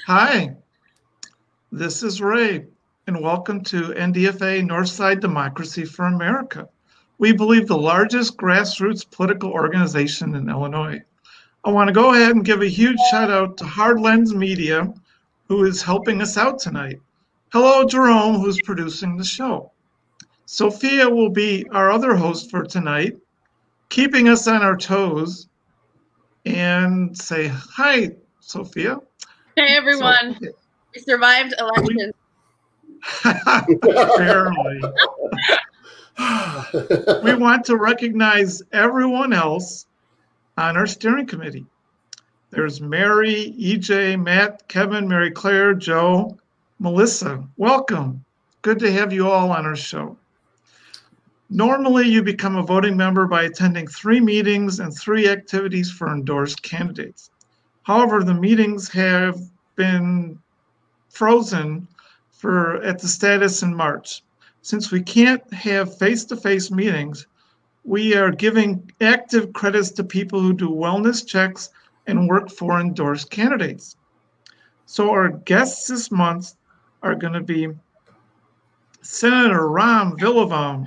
Hi, this is Ray, and welcome to NDFA Northside Democracy for America. We believe the largest grassroots political organization in Illinois. I want to go ahead and give a huge shout out to Hard Lens Media, who is helping us out tonight. Hello, Jerome, who's producing the show. Sophia will be our other host for tonight, keeping us on our toes. And say hi, Sophia. Hey, everyone. So, we survived election. Barely. We want to recognize everyone else on our steering committee. There's Mary, EJ, Matt, Kevin, Mary Claire, Joe, Melissa. Welcome. Good to have you all on our show. Normally, you become a voting member by attending 3 meetings and 3 activities for endorsed candidates. However, the meetings have been frozen at the status in March. Since we can't have face-to-face meetings, we are giving active credits to people who do wellness checks and work for endorsed candidates. So our guests this month are going to be Senator Ram Villavam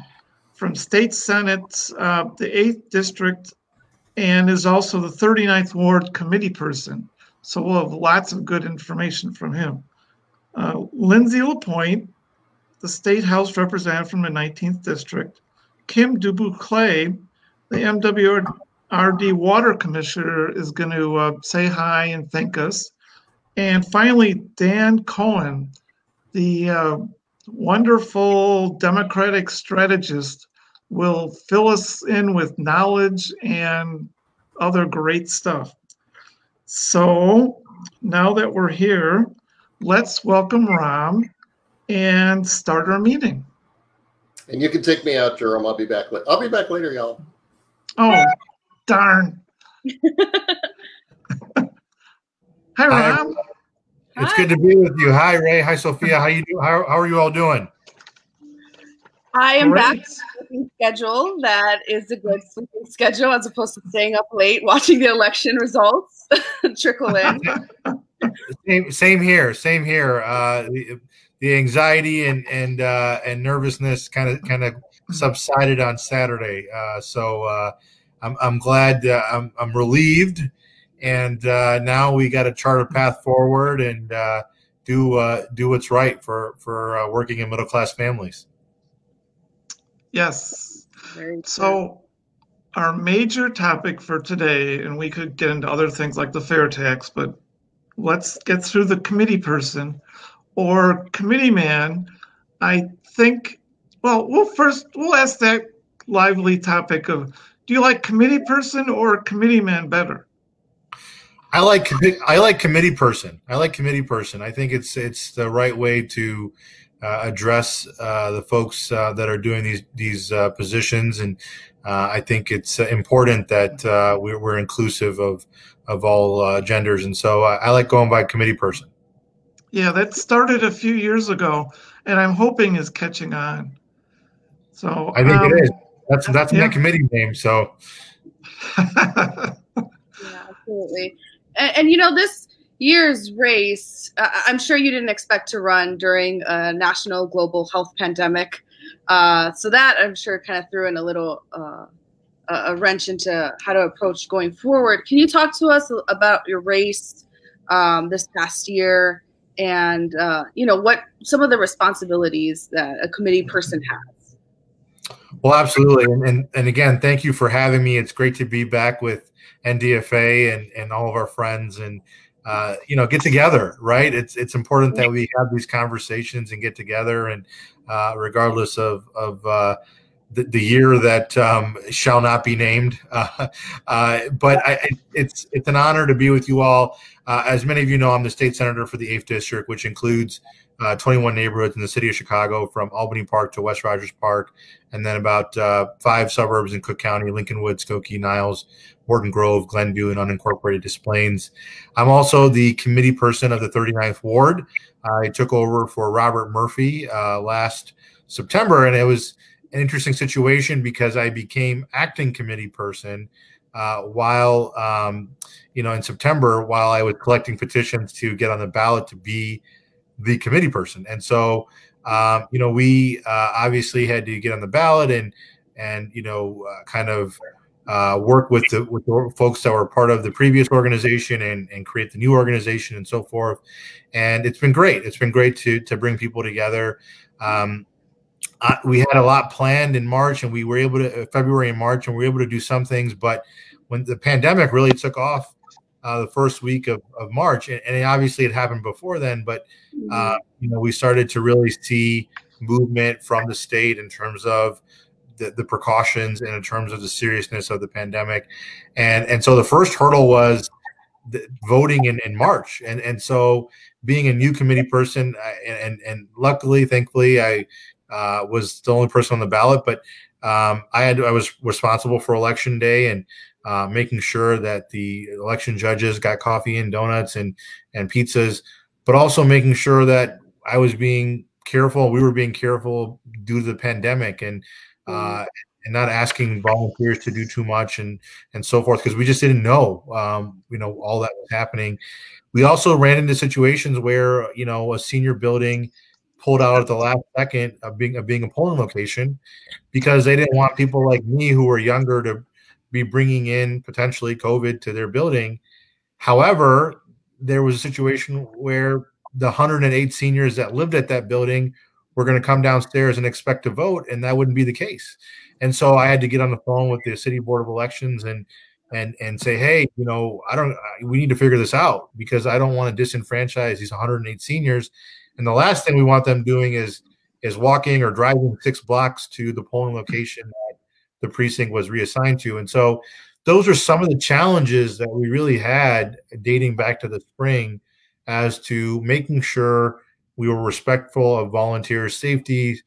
from State Senate, the 8th District, and is also the 39th Ward committee person. So we'll have lots of good information from him. Lindsay LaPointe, the State House Representative from the 19th District. Kim Dubuclet, the MWRD Water Commissioner, is going to say hi and thank us. And finally, Dan Cohen, the wonderful Democratic strategist, will fill us in with knowledge and other great stuff. So now that we're here, let's welcome Ram and start our meeting. And you can take me out, Jerome. I'll be back. I'll be back later, y'all. Oh, darn. Hi, Ram. It's good to be with you. Hi, Ray. Hi, Sophia. How you doing? How are you all doing? I am back on a sleeping schedule. That is a good sleeping schedule as opposed to staying up late watching the election results trickle in. Same here. Same here. The anxiety and nervousness kind of subsided on Saturday. So I'm glad. I'm relieved, and now we got to chart a path forward and do what's right for working in middle class families. Yes. So our major topic for today, and we could get into other things like the fair tax, but let's get through the committee person or committee man. I think, well, we'll ask that lively topic of, do you like committee person or committee man better? I like committee person. I like committee person. I think it's the right way to address the folks that are doing these positions, and I think it's important that we're inclusive of all genders, and so I like going by committee person. Yeah, that started a few years ago, and I'm hoping is catching on. So I think it is. That's my committee name. So yeah, absolutely, and you know this year's race, I'm sure you didn't expect to run during a national global health pandemic. So that I'm sure kind of threw in a little a wrench into how to approach going forward. Can you talk to us about your race this past year and, you know, what some of the responsibilities that a committee person has? Well, absolutely. And again, thank you for having me. It's great to be back with NDFA and all of our friends and, you know, get together, right? It's important that we have these conversations and get together, and regardless of the year that shall not be named. But it's an honor to be with you all. As many of you know, I'm the state senator for the 8th District, which includes 21 neighborhoods in the city of Chicago, from Albany Park to West Rogers Park, and then about 5 suburbs in Cook County: Lincolnwood, Skokie, Niles, Morton Grove, Glenview, and unincorporated Des Plaines. I'm also the committee person of the 39th Ward. I took over for Robert Murphy last September, and it was an interesting situation because I became acting committee person while, in September, while I was collecting petitions to get on the ballot to be the committee person. And so, we obviously had to get on the ballot and kind of work with the folks that were part of the previous organization and create the new organization and so forth. And it's been great. It's been great to bring people together. We had a lot planned in March, and we were able to February and March, and we were able to do some things. But when the pandemic really took off the first week of March, and obviously it happened before then, but we started to really see movement from the state in terms of the precautions and in terms of the seriousness of the pandemic. And so the first hurdle was voting in March. And so being a new committee person, and luckily, thankfully, I was the only person on the ballot, but I was responsible for election day and making sure that the election judges got coffee and donuts and pizzas, but also making sure that I was being careful. We were being careful due to the pandemic and not asking volunteers to do too much and so forth, because we just didn't know, all that was happening. We also ran into situations where, a senior building pulled out at the last second of being a polling location because they didn't want people like me who were younger to be bringing in potentially COVID to their building. However, there was a situation where the 108 seniors that lived at that building were going to come downstairs and expect to vote, and that wouldn't be the case. And so I had to get on the phone with the City Board of Elections and say, hey, we need to figure this out because I don't want to disenfranchise these 108 seniors. And the last thing we want them doing is walking or driving 6 blocks to the polling location that the precinct was reassigned to. And so those are some of the challenges that we really had dating back to the spring as to making sure we were respectful of volunteers' safety,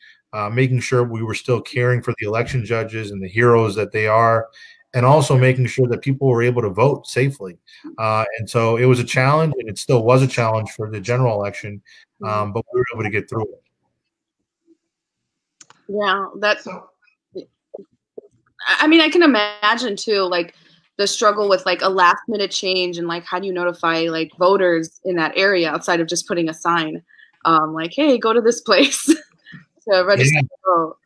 making sure we were still caring for the election judges and the heroes that they are, and also making sure that people were able to vote safely. And so it was a challenge, and it still was a challenge for the general election, but we were able to get through it. Yeah, I can imagine too, like the struggle with like a last minute change and like how do you notify like voters in that area outside of just putting a sign, like, hey, go to this place to register to vote.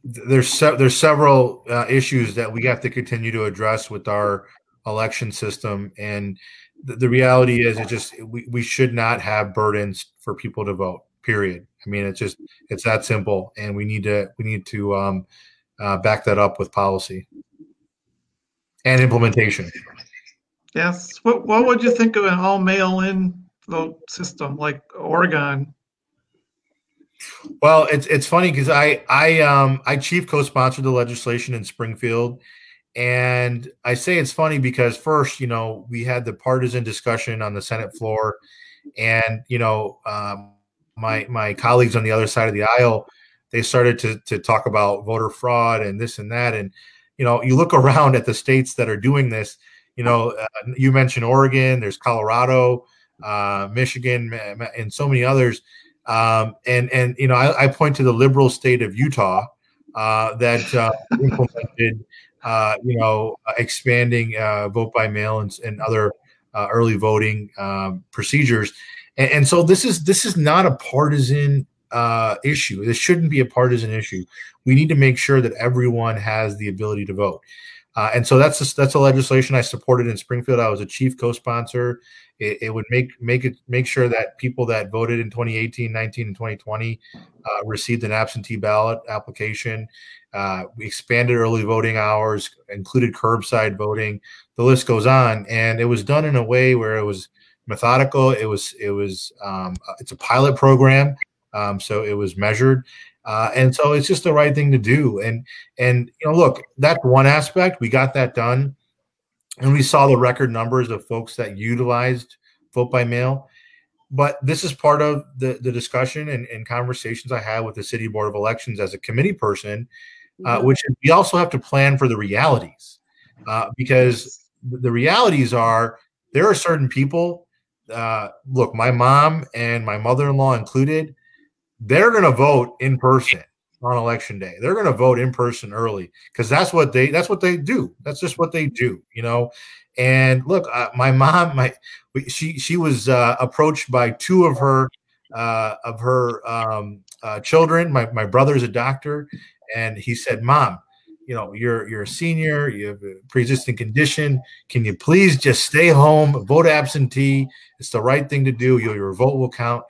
There's several issues that we have to continue to address with our election system, and the reality is we should not have burdens for people to vote, period. I mean, it's that simple, and we need to back that up with policy and implementation. Yes. What would you think of an all mail-in vote system like Oregon? Well, it's funny because I chief co-sponsored the legislation in Springfield, and I say it's funny because first, we had the partisan discussion on the Senate floor, and my colleagues on the other side of the aisle, they started to talk about voter fraud and this and that, and you look around at the states that are doing this. You mentioned Oregon, there's Colorado, Michigan, and so many others. I point to the liberal state of Utah that implemented, expanding vote by mail and other early voting procedures. And so this is not a partisan issue. This shouldn't be a partisan issue. We need to make sure that everyone has the ability to vote. And so that's a legislation I supported in Springfield. I was a chief co-sponsor. It would make sure that people that voted in 2018, 19, and 2020 received an absentee ballot application. We expanded early voting hours, included curbside voting. The list goes on, and it was done in a way where it was methodical. It's a pilot program, so it was measured. And so it's just the right thing to do. And look, that's one aspect. We got that done. And we saw the record numbers of folks that utilized vote by mail. But this is part of the discussion and conversations I had with the City Board of Elections as a committee person, which is we also have to plan for the realities. Because the realities are there are certain people, look, my mom and my mother-in-law included, they're going to vote in person. on election day. They're going to vote in person early because that's what they do. That's just what they do, you know. And look, my mom, she was approached by two of her children. My brother's a doctor, and he said, "Mom, you know, you're a senior, you have a pre-existing condition. Can you please just stay home, vote absentee? It's the right thing to do. Your vote will count."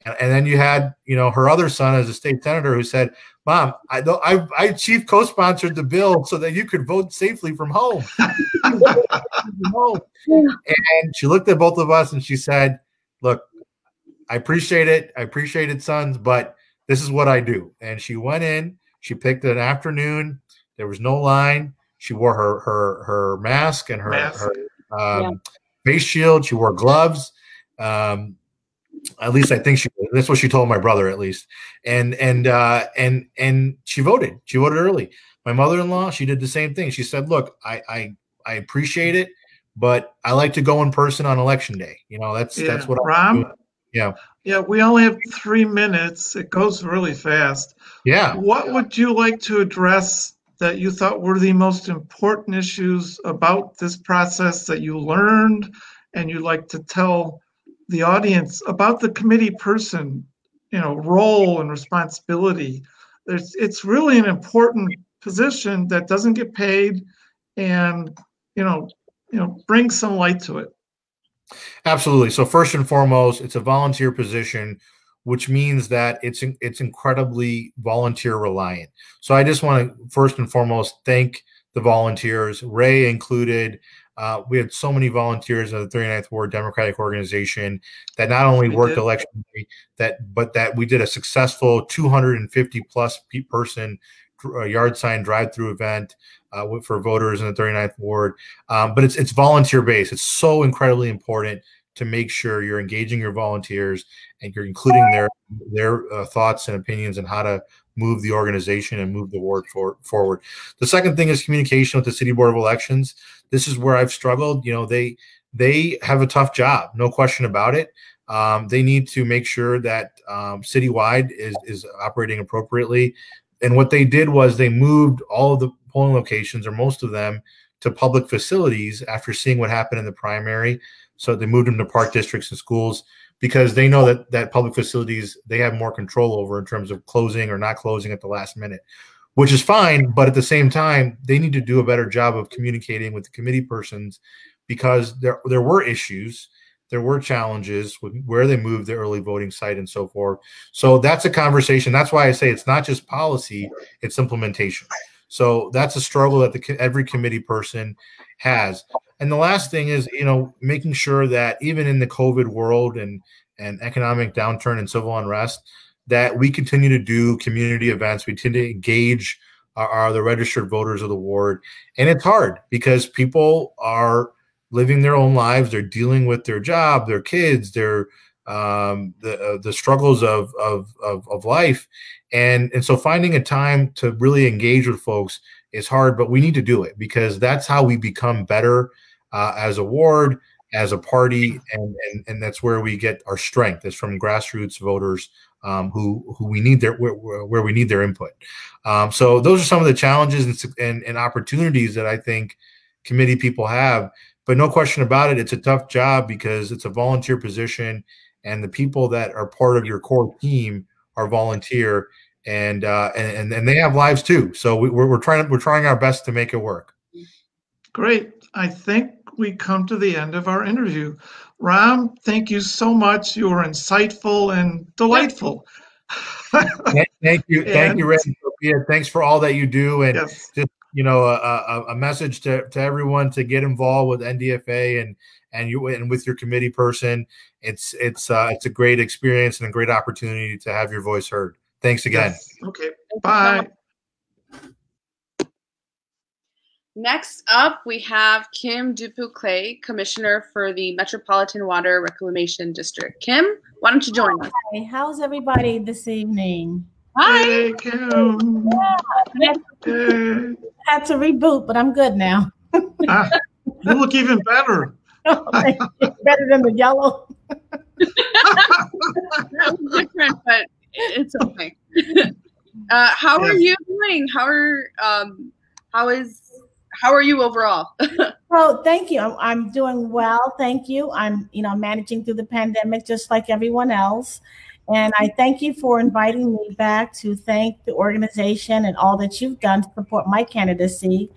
And then you had, you know, her other son as a state senator who said, "Mom, I chief co-sponsored the bill so that you could vote safely from home." And she looked at both of us and she said, "Look, I appreciate it. I appreciate it, sons, but this is what I do." And she went in, she picked an afternoon. There was no line. She wore her mask and her face shield. She wore gloves. At least I think that's what she told my brother, at least. And she voted. She voted early. My mother-in-law, she did the same thing. She said, "Look, I appreciate it, but I like to go in person on election day. You know, that's what I'm doing." Yeah, we only have 3 minutes. It goes really fast. Yeah. What would you like to address that you thought were the most important issues about this process that you learned and you'd like to tell the audience about the committee person, you know, role and responsibility? It's really an important position that doesn't get paid, and you know, bring some light to it. Absolutely. So first and foremost, it's a volunteer position, which means that it's incredibly volunteer reliant. So I just want to first and foremost thank the volunteers, Ray included. We had so many volunteers of the 39th Ward Democratic Organization that not only worked election day, but that we did a successful 250 plus person yard sign drive-through event for voters in the 39th Ward. But it's volunteer based. It's so incredibly important to make sure you're engaging your volunteers and you're including their thoughts and opinions on how to move the organization and move the ward forward. The second thing is communication with the City Board of Elections. This is where I've struggled. You know, they have a tough job, no question about it. They need to make sure that citywide is operating appropriately. And what they did was they moved all of the polling locations, or most of them, to public facilities after seeing what happened in the primary. So they moved them to park districts and schools because they know that public facilities, they have more control over in terms of closing or not closing at the last minute, which is fine. But at the same time, they need to do a better job of communicating with the committee persons, because there were issues. There were challenges with where they moved the early voting site and so forth. So that's a conversation. That's why I say it's not just policy, it's implementation. So that's a struggle that every committee person has. And the last thing is, you know, making sure that even in the COVID world and economic downturn and civil unrest, that we continue to do community events. We tend to engage the registered voters of the ward. And it's hard because people are living their own lives. They're dealing with their job, their kids, the struggles of life. And so finding a time to really engage with folks is hard, but we need to do it because that's how we become better as a ward, as a party, and that's where we get our strength, is from grassroots voters who we need where we need their input. So those are some of the challenges and opportunities that I think committee people have. But no question about it, it's a tough job because it's a volunteer position, and the people that are part of your core team are volunteer, and they have lives too. So we're trying our best to make it work. Great. I think we come to the end of our interview. Ram, thank you so much. You were insightful and delightful. Thank you, Ray and Sophia. Thanks for all that you do, and just, you know, a message to everyone to get involved with NDFA and with your committee person. It's a great experience and a great opportunity to have your voice heard. Thanks again. Yes. Okay. Bye. Next up, we have Kim Dupuclay, Commissioner for the Metropolitan Water Reclamation District. Kim, why don't you join us? Hi, how's everybody this evening? Hi. Hey, Kim. Yeah, had to reboot, but I'm good now. You look even better. Better than the yellow. That was different, but it's okay. How are Yes. you doing? How are you overall? Well, thank you. I'm doing well. Thank you. I'm, managing through the pandemic just like everyone else. And I thank you for inviting me back to thank the organization and all that you've done to support my candidacy.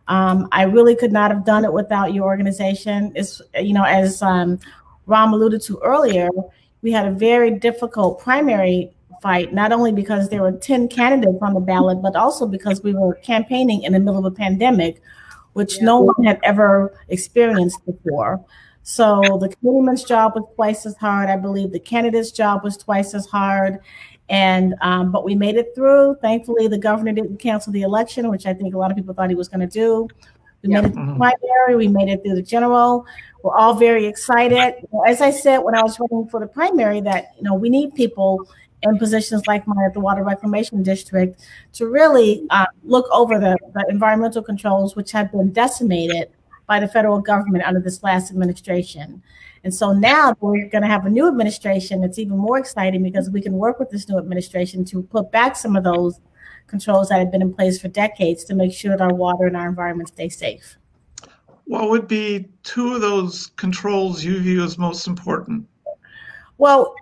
I really could not have done it without your organization. It's, as Ram alluded to earlier, we had a very difficult primary fight, not only because there were 10 candidates on the ballot, but also because we were campaigning in the middle of a pandemic, which no one had ever experienced before. So the committeeman's job was twice as hard. I believe the candidate's job was twice as hard. And but we made it through. Thankfully, the governor didn't cancel the election, which I think a lot of people thought he was going to do. We made it through the primary. We made it through the general. We're all very excited. As I said when I was running for the primary, that we need people in positions like mine at the Water Reclamation District to really look over the environmental controls, which have been decimated by the federal government under this last administration. And so now we're going to have a new administration. It's even more exciting because we can work with this new administration to put back some of those controls that have been in place for decades to make sure that our water and our environment stay safe. What would be two of those controls you view as most important? Well,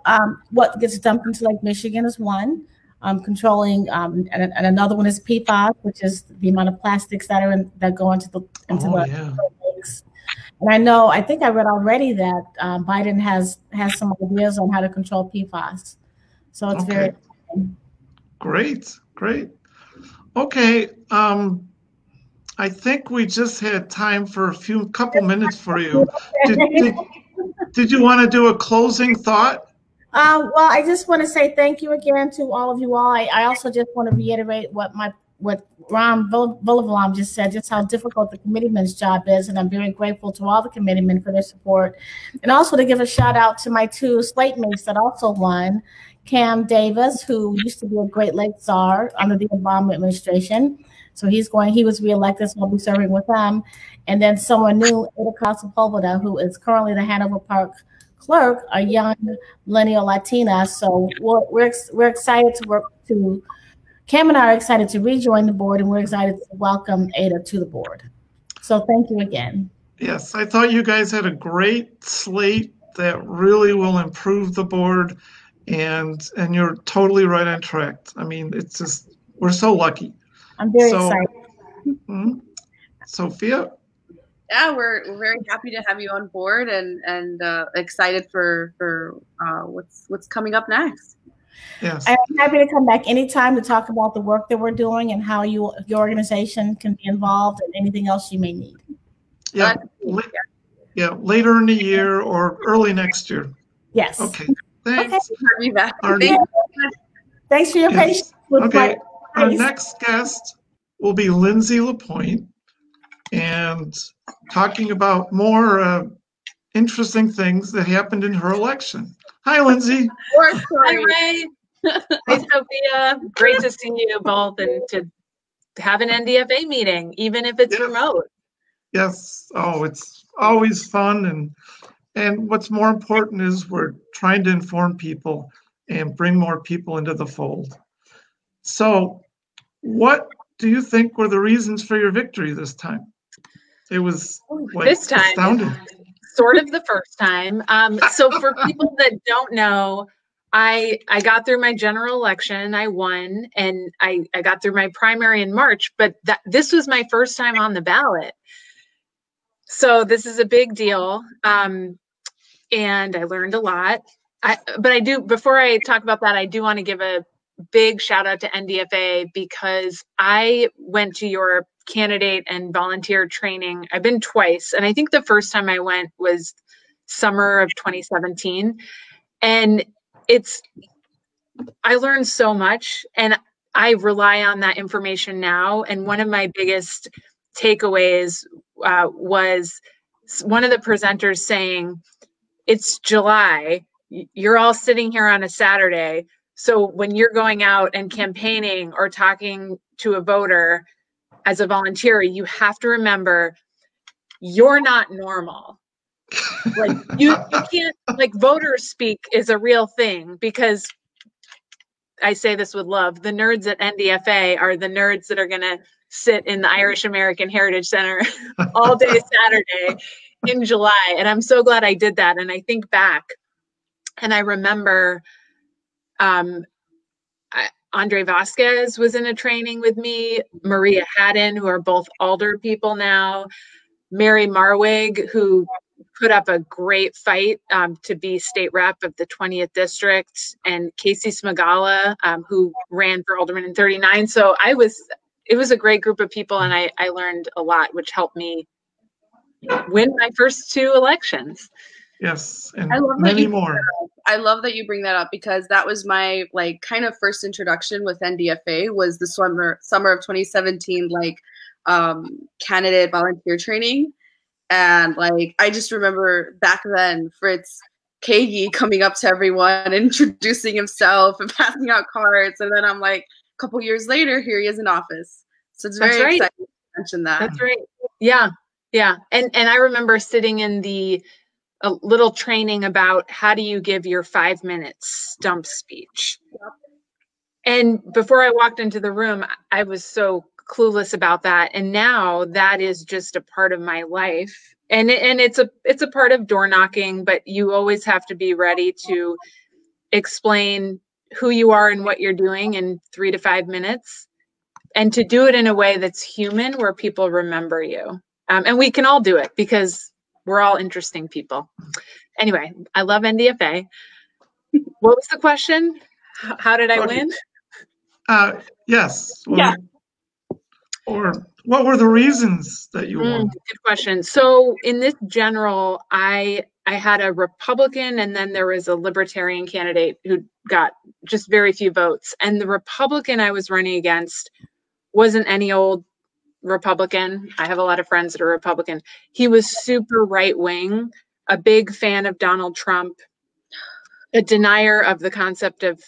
what gets dumped into Lake Michigan is one. Controlling, and another one is PFAS, which is the amount of plastics that go into the lakes. And I think I read already that Biden has some ideas on how to control PFAS. So it's very exciting. Great. Okay, I think we just had time for a couple minutes for you. Did you want to do a closing thought? Well, I just want to say thank you again to all of you all. I also just want to reiterate what Ron Volivolam just said, just how difficult the committeeman's job is. And I'm very grateful to all the committeemen for their support. And also to give a shout out to my two slate mates that also won, Cam Davis, who used to be a Great Lakes czar under the Obama administration. So he was reelected, so I'll be serving with them. And then someone new, Ada Sepulveda, who is currently the Hanover Park clerk, a young millennial Latina. So we're excited to work to, Cam and I are excited to rejoin the board, and we're excited to welcome Ada to the board. So thank you again. Yes, I thought you guys had a great slate that really will improve the board, and you're totally right on track. I mean, it's just, we're so lucky. I'm very excited. Sophia? Yeah, we're very happy to have you on board and excited for what's coming up next. Yes. I'm happy to come back anytime to talk about the work that we're doing and how your organization can be involved and anything else you may need. Yeah. Later in the year or early next year. Yes. Okay. Thanks. Okay. Thanks for your patience. Okay. Our next guest will be Lindsay LaPointe, and talking about more interesting things that happened in her election. Hi, Lindsay. Hi, Ray. Hi, Sophia. Great to see you both and to have an NDFA meeting, even if it's remote. Yes. Oh, it's always fun. And what's more important is we're trying to inform people and bring more people into the fold. So what do you think were the reasons for your victory this time? It was this time astounding. Sort of the first time. So for people that don't know, I got through my general election, I won, and I got through my primary in March, but this was my first time on the ballot. So this is a big deal. And I learned a lot. Before I talk about that, I do want to give a big shout out to NDFA because I went to your candidate and volunteer training. I've been twice, and I think the first time I went was summer of 2017. And I learned so much, and I rely on that information now. And one of my biggest takeaways was one of the presenters saying, "It's July. You're all sitting here on a Saturday. So when you're going out and campaigning or talking to a voter as a volunteer, you have to remember you're not normal." Like you can't, like, voter speak is a real thing because I say this with love, the nerds at NDFA are the nerds that are going to sit in the Irish American Heritage Center all day Saturday in July. And I'm so glad I did that. And I think back and I remember Andre Vasquez was in a training with me, Maria Haddon, who are both Alder people now, Mary Marwig, who put up a great fight to be state rep of the 20th district, and Casey Smagala, who ran for alderman in 39. So it was a great group of people, and I learned a lot, which helped me win my first 2 elections. Yes, and I love many more. I love that you bring that up, because that was my kind of first introduction with NDFA was the summer of 2017, candidate volunteer training. And I just remember back then Fritz Kagi coming up to everyone, introducing himself and passing out cards. And then I'm a couple years later, here he is in office. So it's very exciting to mention that. That's right. Yeah. Yeah. And I remember sitting in a little training about how do you give your 5-minute stump speech. Yep. And before I walked into the room, I was so clueless about that. And now that is just a part of my life. And it's a part of door knocking, but you always have to be ready to explain who you are and what you're doing in 3 to 5 minutes, and to do it in a way that's human, where people remember you. And we can all do it because we're all interesting people. Anyway, I love NDFA. What was the question? How did I win? Yes. Well, yeah. Or what were the reasons that you won? Good question. So in this general, I had a Republican, and then there was a Libertarian candidate who got just very few votes. And the Republican I was running against wasn't any old Republican. I have a lot of friends that are Republican. He was super right wing, a big fan of Donald Trump, a denier of the concept of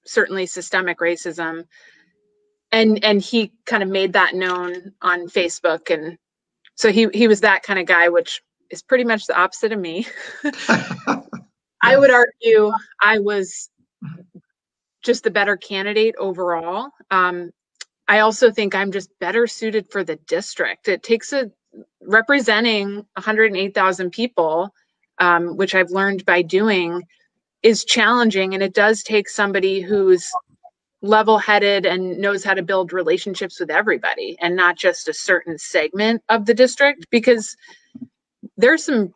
certainly systemic racism. And he kind of made that known on Facebook. And so he was that kind of guy, which is pretty much the opposite of me. I would argue I was just the better candidate overall. I also think I'm just better suited for the district. It takes representing 108,000 people, which I've learned by doing, is challenging. And it does take somebody who's level-headed and knows how to build relationships with everybody and not just a certain segment of the district, because there's some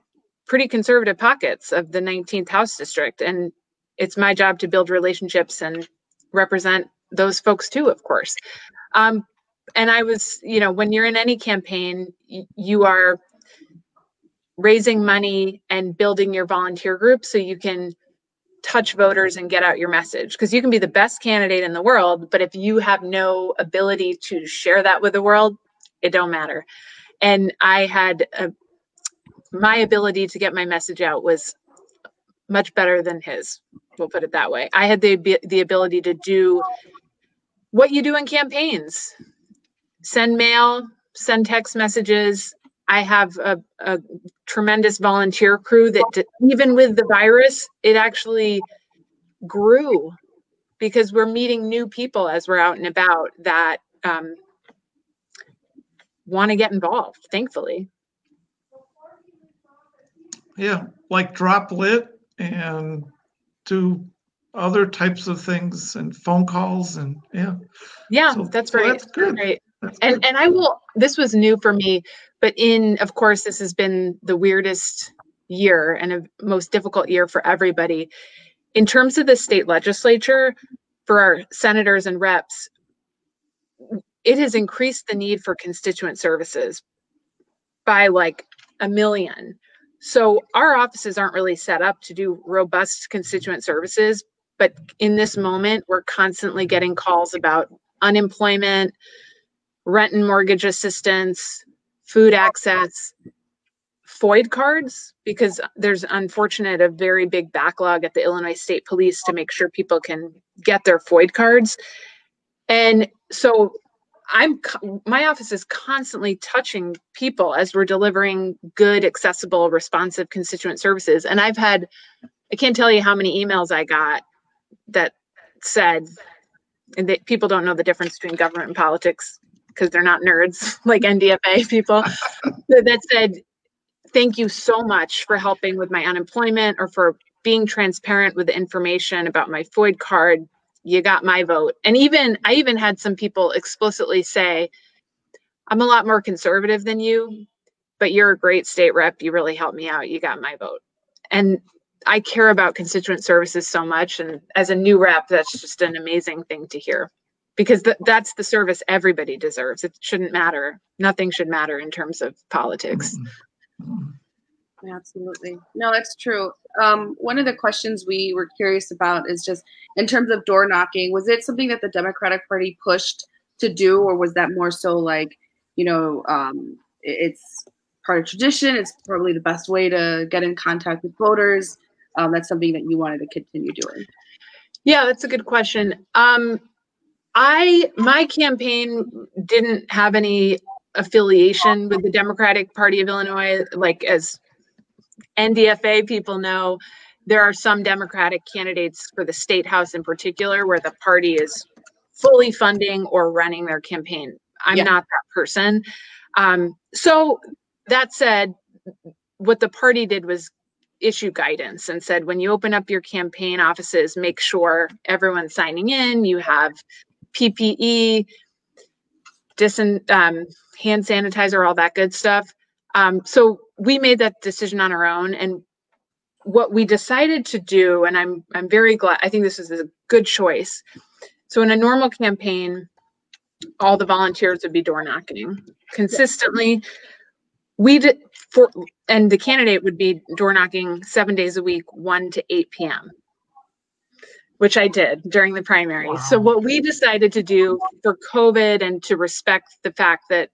pretty conservative pockets of the 19th House district. And it's my job to build relationships and represent those folks too, of course. And I was, when you're in any campaign, you are raising money and building your volunteer group so you can touch voters and get out your message. Because you can be the best candidate in the world, but if you have no ability to share that with the world, it don't matter. And I had my ability to get my message out was much better than his. We'll put it that way. I had the ability to do what you do in campaigns: send mail, send text messages. I have a tremendous volunteer crew that even with the virus, it actually grew because we're meeting new people as we're out and about that want to get involved, thankfully. Yeah, like drop lit and do other types of things and phone calls and Yeah, so, that's so right. That's good. Right. And I will, this was new for me, but of course, this has been the weirdest year and a most difficult year for everybody. In terms of the state legislature, for our senators and reps, it has increased the need for constituent services by like 1 million. So our offices aren't really set up to do robust constituent services, but in this moment, we're constantly getting calls about unemployment, rent and mortgage assistance, food access, FOID cards, because there's a very big backlog at the Illinois State Police to make sure people can get their FOID cards. And so my office is constantly touching people as we're delivering good, accessible, responsive constituent services. And I can't tell you how many emails I got that said, and people don't know the difference between government and politics because they're not nerds like NDFA people, that said, thank you so much for helping with my unemployment or for being transparent with the information about my FOID card. You got my vote. And I even had some people explicitly say, I'm a lot more conservative than you, but you're a great state rep. You really helped me out. You got my vote. And I care about constituent services so much. And as a new rep, that's just an amazing thing to hear, because that's the service everybody deserves. It shouldn't matter. Nothing should matter in terms of politics. Absolutely. No, that's true. One of the questions we were curious about is just in terms of door knocking, was it something that the Democratic Party pushed to do, or was that more so like, it's part of tradition, it's probably the best way to get in contact with voters? That's something that you wanted to continue doing? Yeah, that's a good question. My campaign didn't have any affiliation with the Democratic Party of Illinois. Like, as NDFA people know, there are some Democratic candidates for the state house in particular where the party is fully funding or running their campaign. I'm not that person. So that said, what the party did was issue guidance and said, when you open up your campaign offices, make sure everyone's signing in, you have PPE, hand sanitizer, all that good stuff. So we made that decision on our own. And what we decided to do, and I'm very glad, I think this is a good choice. So in a normal campaign, all the volunteers would be door knocking consistently. And the candidate would be door knocking 7 days a week, 1 to 8 p.m., which I did during the primary. Wow. So what we decided to do for COVID and to respect the fact that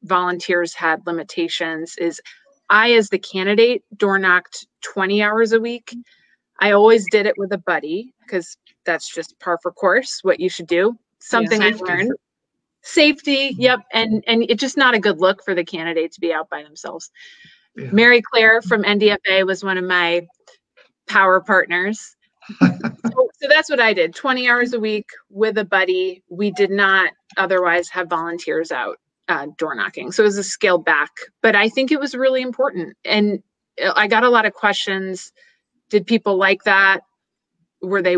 volunteers had limitations is I, as the candidate, door knocked 20 hours a week. I always did it with a buddy because that's just par for course, what you should do. Something I learned. Safety, yep. And it's just not a good look for the candidate to be out by themselves. Yeah. Mary Claire from NDFA was one of my power partners. So that's what I did, 20 hours a week with a buddy. We did not otherwise have volunteers out door knocking. So it was a scaled back, but I think it was really important. And I got a lot of questions. Did people like that? Were they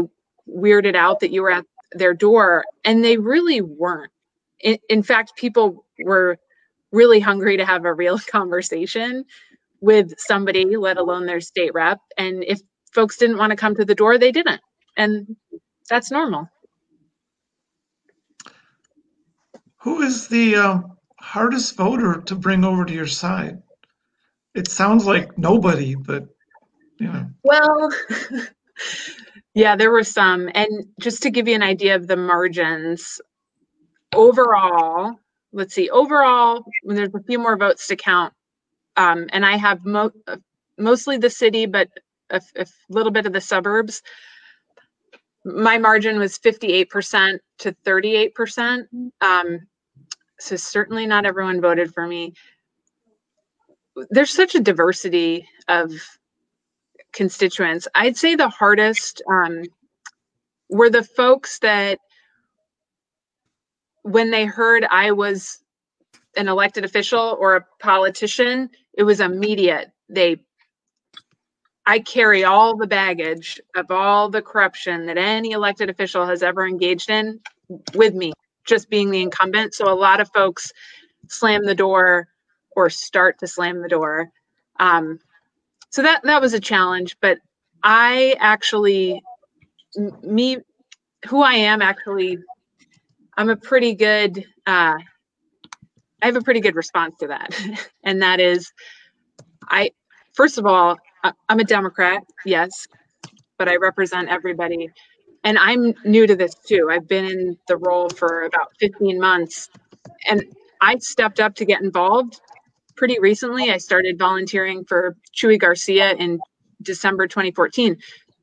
weirded out that you were at their door? And they really weren't. In fact, people were really hungry to have a real conversation with somebody, let alone their state rep. And if folks didn't want to come to the door, they didn't. And that's normal. Who is the hardest voter to bring over to your side? It sounds like nobody, but Well, yeah, there were some. And just to give you an idea of the margins, overall, let's see, when there's a few more votes to count, and I have mostly the city, but a little bit of the suburbs, my margin was 58% to 38%. So certainly not everyone voted for me. There's such a diversity of constituents. I'd say the hardest were the folks that, when they heard I was an elected official or a politician, it was immediate. I carry all the baggage of all the corruption that any elected official has ever engaged in with me, just being the incumbent. So a lot of folks slam the door or start to slam the door. So that was a challenge, but I actually, who I am actually, I'm a pretty good, I have a pretty good response to that. And that is, first of all, I'm a Democrat, yes, but I represent everybody. And I'm new to this too. I've been in the role for about 15 months, and I stepped up to get involved pretty recently. I started volunteering for Chuy Garcia in December 2014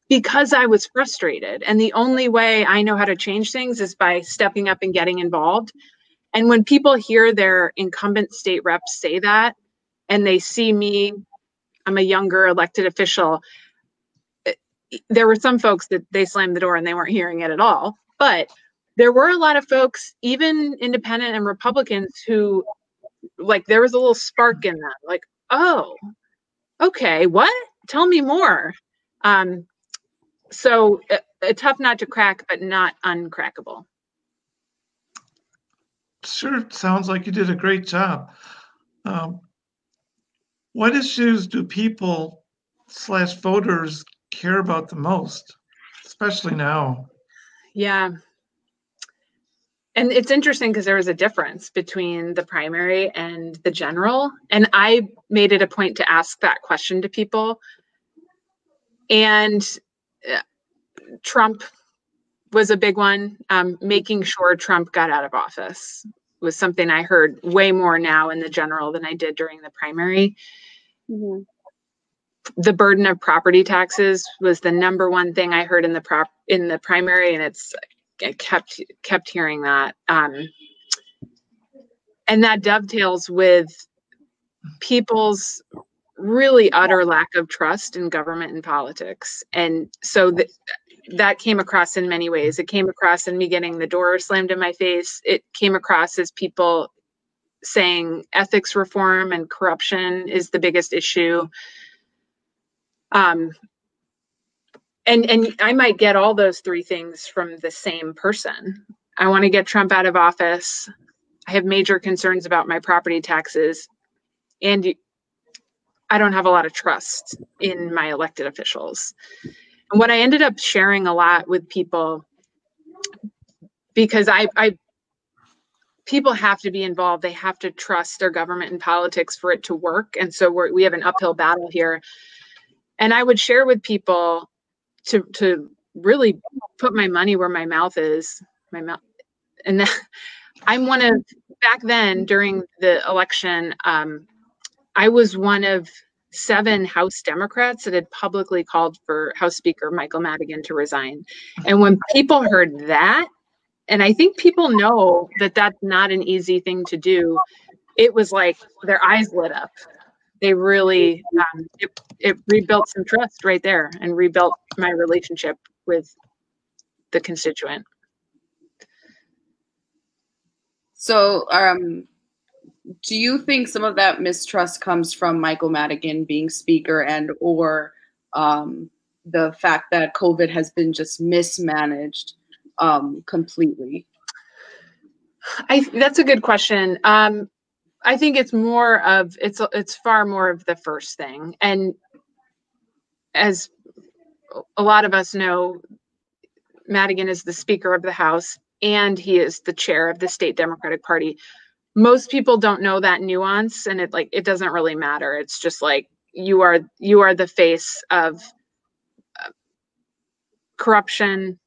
because I was frustrated. And the only way I know how to change things is by stepping up and getting involved. And when people hear their incumbent state reps say that, and they see me, I'm a younger elected official, there were some folks that they slammed the door and they weren't hearing it at all. But there were a lot of folks, even independent and Republicans, who, like, there was a little spark in them. Like, oh, okay, what? Tell me more. So a tough nut to crack, but not uncrackable. Sure, sounds like you did a great job. What issues do people / voters care about the most, especially now? Yeah. And it's interesting because there was a difference between the primary and the general. And I made it a point to ask that question to people. And Trump was a big one. Making sure Trump got out of office was something I heard way more now in the general than I did during the primary. Mm-hmm. The burden of property taxes was the number one thing I heard in the primary, and I kept hearing that. And that dovetails with people's really utter lack of trust in government and politics. And so that came across in many ways. It came across in me getting the door slammed in my face. It came across as people saying ethics reform and corruption is the biggest issue. And I might get all those three things from the same person. I want to get Trump out of office. I have major concerns about my property taxes. And I don't have a lot of trust in my elected officials. And what I ended up sharing a lot with people, because people have to be involved. They have to trust their government and politics for it to work. And so we have an uphill battle here. And I would share with people to really put my money where my mouth is. And that, I'm one of, back then during the election, I was one of 7 House Democrats that had publicly called for House Speaker Michael Madigan to resign. And when people heard that, and I think people know that that's not an easy thing to do, it was like their eyes lit up. They really, it rebuilt some trust right there and rebuilt my relationship with the constituent. So, do you think some of that mistrust comes from Michael Madigan being speaker or the fact that COVID has been just mismanaged completely? That's a good question. I think it's far more of the first thing. And as a lot of us know, Madigan is the Speaker of the House and he is the chair of the state Democratic Party. Most people don't know that nuance, and it doesn't really matter. It's just like you are the face of corruption.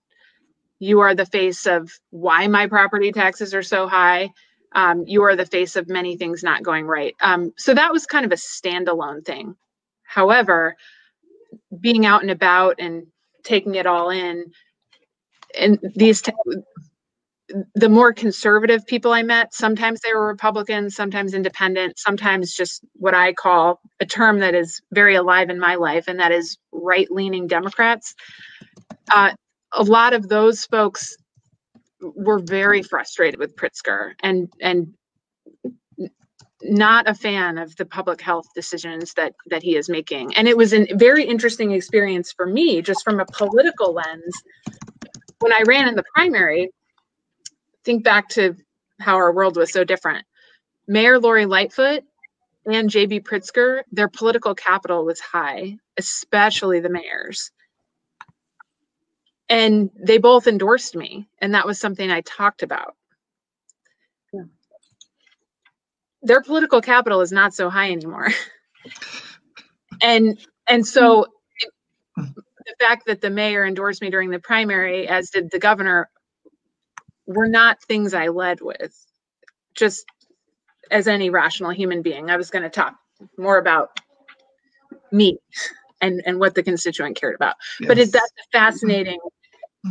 You are the face of why my property taxes are so high. You are the face of many things not going right. So that was kind of a standalone thing. However, being out and about and taking it all in, and the more conservative people I met, sometimes they were Republicans, sometimes independent, sometimes just what I call a term that is very alive in my life, and that is right-leaning Democrats. A lot of those folks were very frustrated with Pritzker and not a fan of the public health decisions that he is making. And it was a very interesting experience for me, just from a political lens. When I ran in the primary, think back to how our world was so different. Mayor Lori Lightfoot and J.B. Pritzker, their political capital was high, especially the mayors. And they both endorsed me, and that was something I talked about. Yeah. Their political capital is not so high anymore. and so the fact that the mayor endorsed me during the primary, as did the governor, were not things I led with. Just as any rational human being, I was going to talk more about me and what the constituent cared about. Yes. But that's a fascinating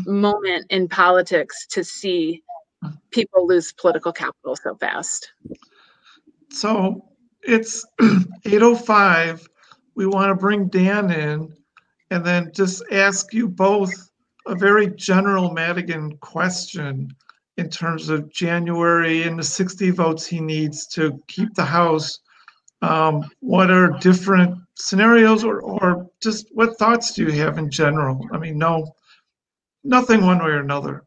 moment in politics to see people lose political capital so fast. So it's 8:05. We want to bring Dan in and then just ask you both a very general Madigan question in terms of January and the 60 votes he needs to keep the House. What are different scenarios, or just what thoughts do you have in general? I mean, nothing one way or another.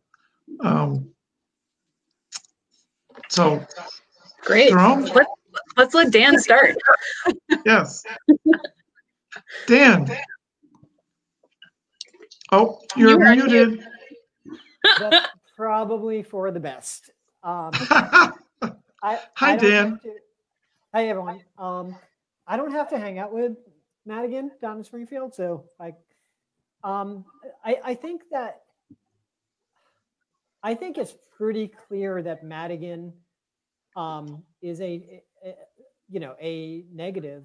So, great. Jerome? Let's let Dan start. Yes. Dan. Oh, you're muted. That's probably for the best. Hi, Dan. Hi, everyone. I don't have to hang out with Madigan down in Springfield, so I think it's pretty clear that Madigan is a negative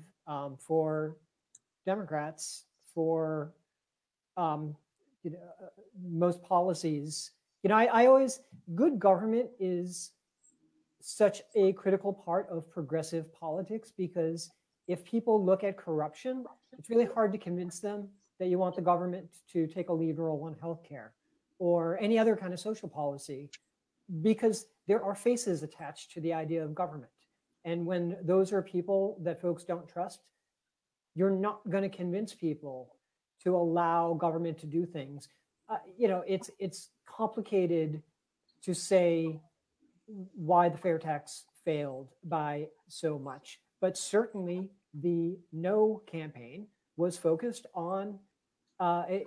for Democrats for most policies. I always, good government is such a critical part of progressive politics, because if people look at corruption, it's really hard to convince them that you want the government to take a lead role in healthcare or any other kind of social policy, because there are faces attached to the idea of government. And when those are people that folks don't trust, you're not going to convince people to allow government to do things. It's complicated to say why the fair tax failed by so much, but certainly the no campaign was focused on a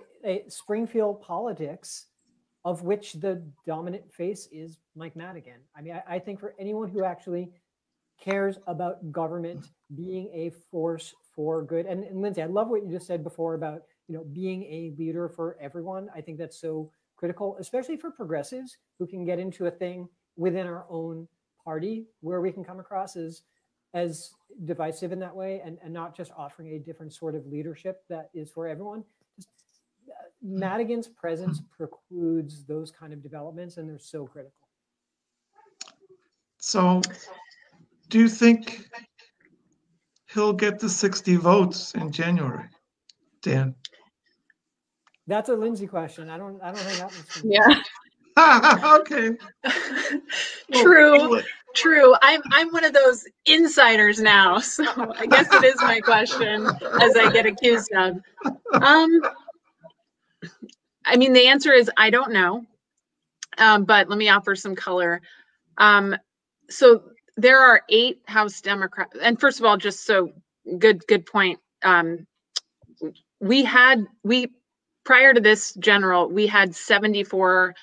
Springfield politics, of which the dominant face is Mike Madigan. I mean, I think for anyone who actually cares about government being a force for good, and Lindsay, I love what you just said before about being a leader for everyone. I think that's so critical, especially for progressives who can get into a thing within our own party where we can come across as divisive in that way, and not just offering a different sort of leadership that is for everyone. Madigan's presence precludes those kind of developments, and they're so critical. So, do you think he'll get the 60 votes in January, Dan? That's a Lindsay question. I don't hang out with Lindsay. Yeah. Okay. True. I'm one of those insiders now, so I guess it is my question, as I get accused of. I mean, the answer is I don't know, but let me offer some color. So there are 8 House Democrats, and first of all, just so good point. Prior to this general, we had 74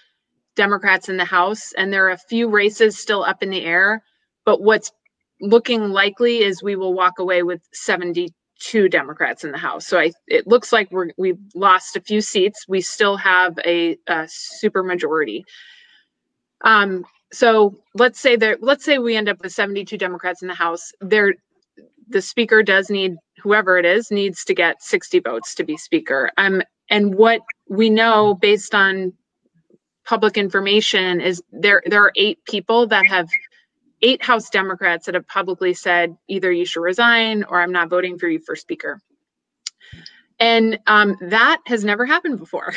Democrats in the House, and there are a few races still up in the air. But what's looking likely is we will walk away with 72 Democrats in the House. So it looks like we've lost a few seats. We still have a super majority. So let's say we end up with 72 Democrats in the House. The speaker does need, whoever it is, needs to get 60 votes to be speaker. And what we know based on public information is there are 8 people that have 8 House Democrats that have publicly said either you should resign or I'm not voting for you for speaker. And that has never happened before.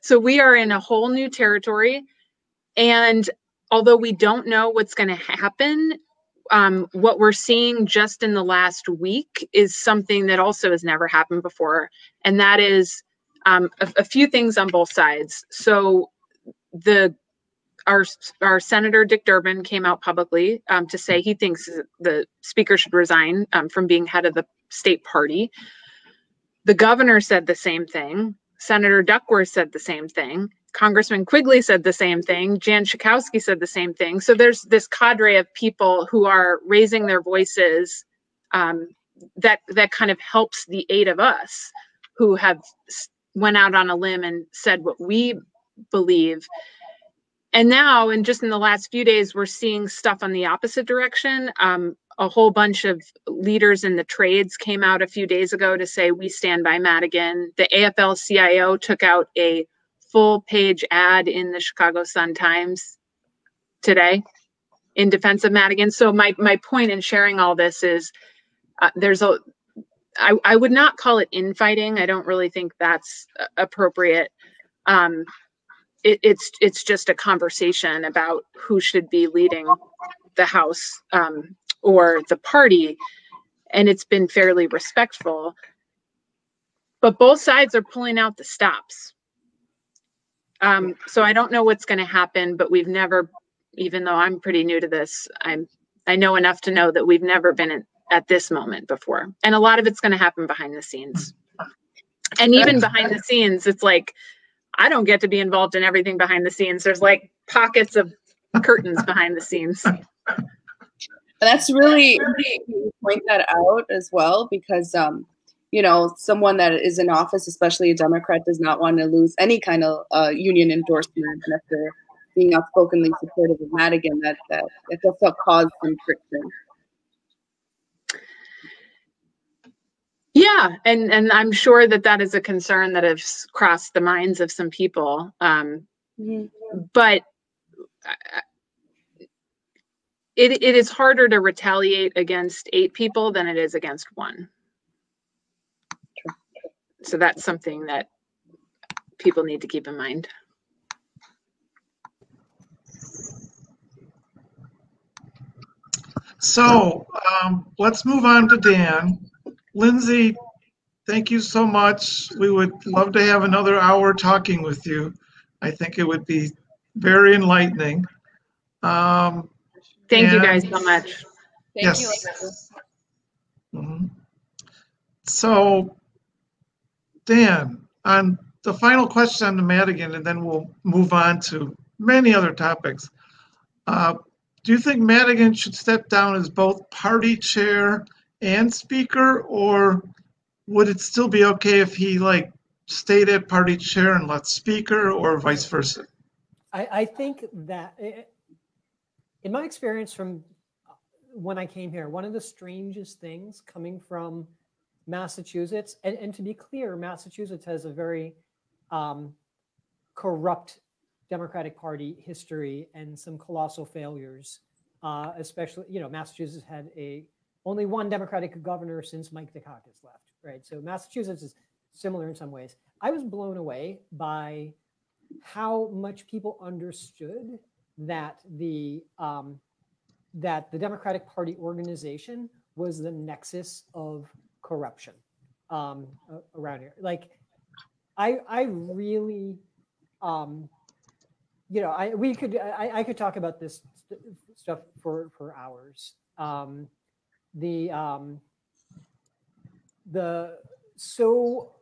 So we are in a whole new territory. And although we don't know what's going to happen, what we're seeing just in the last week is something that also has never happened before. And that is a few things on both sides. So our Senator Dick Durbin came out publicly to say he thinks the speaker should resign from being head of the state party. The governor said the same thing. Senator Duckworth said the same thing. Congressman Quigley said the same thing. Jan Schakowsky said the same thing. So there's this cadre of people who are raising their voices that kind of helps the 8 of us who have went out on a limb and said what we believe. And now, and just in the last few days, we're seeing stuff on the opposite direction. A whole bunch of leaders in the trades came out a few days ago to say we stand by Madigan. The AFL-CIO took out a full-page ad in the Chicago Sun-Times today in defense of Madigan. So my point in sharing all this is there's I would not call it infighting. I don't really think that's appropriate. It's just a conversation about who should be leading the House or the party, and it's been fairly respectful. But both sides are pulling out the stops. So I don't know what's going to happen, but we've never, even though I'm pretty new to this, I know enough to know that we've never been at this moment before. And a lot of it's going to happen behind the scenes. And even behind the scenes, it's like, I don't get to be involved in everything behind the scenes. There's like pockets of curtains behind the scenes. That's really you point that out as well, because you know, someone that is in office, especially a Democrat, does not want to lose any kind of union endorsement. And after being outspokenly supportive of Madigan, that does cause some friction. Yeah, and I'm sure that is a concern that has crossed the minds of some people. But it is harder to retaliate against 8 people than it is against 1. So that's something that people need to keep in mind. So let's move on to Dan. Lindsay, thank you so much. We would love to have another hour talking with you. I think it would be very enlightening. Thank you guys so much. Thank you. Mm-hmm. So, Dan, on the final question on the Madigan, and then we'll move on to many other topics. Do you think Madigan should step down as both party chair and speaker, or would it still be okay if he stayed at party chair and let speaker, or vice versa? I think that, in my experience from when I came here, one of the strangest things coming from Massachusetts, and to be clear, Massachusetts has a very corrupt Democratic Party history and some colossal failures. Especially, you know, Massachusetts had only one Democratic governor since Mike Dukakis left, right? So Massachusetts is similar in some ways. I was blown away by how much people understood that the Democratic Party organization was the nexus of corruption around here. Like, I really, you know, I could talk about this stuff for hours. So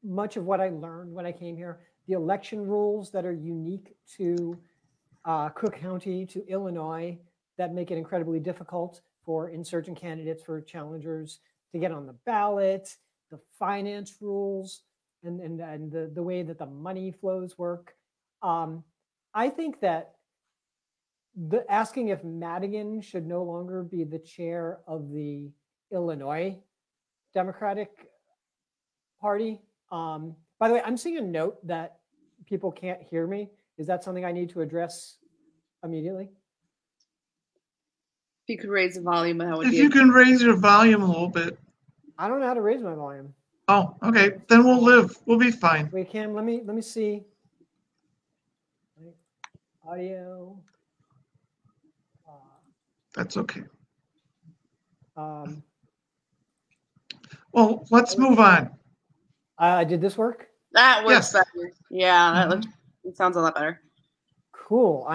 much of what I learned when I came here, the election rules that are unique to Cook County, to Illinois, that make it incredibly difficult for insurgent candidates, for challengers to get on the ballot, the finance rules, and the way that the money flows work. I think that asking if Madigan should no longer be the chair of the Illinois Democratic Party. By the way, I'm seeing a note that people can't hear me. Is that something I need to address immediately? If you could raise the volume, that would If be. you can raise your volume a little bit. I don't know how to raise my volume. Oh, okay. Then we'll be fine. Wait, Cam, let me see. Audio. That's okay. Well, let's move on. Did this work? That works Yes. better. Yeah, it sounds a lot better. Cool.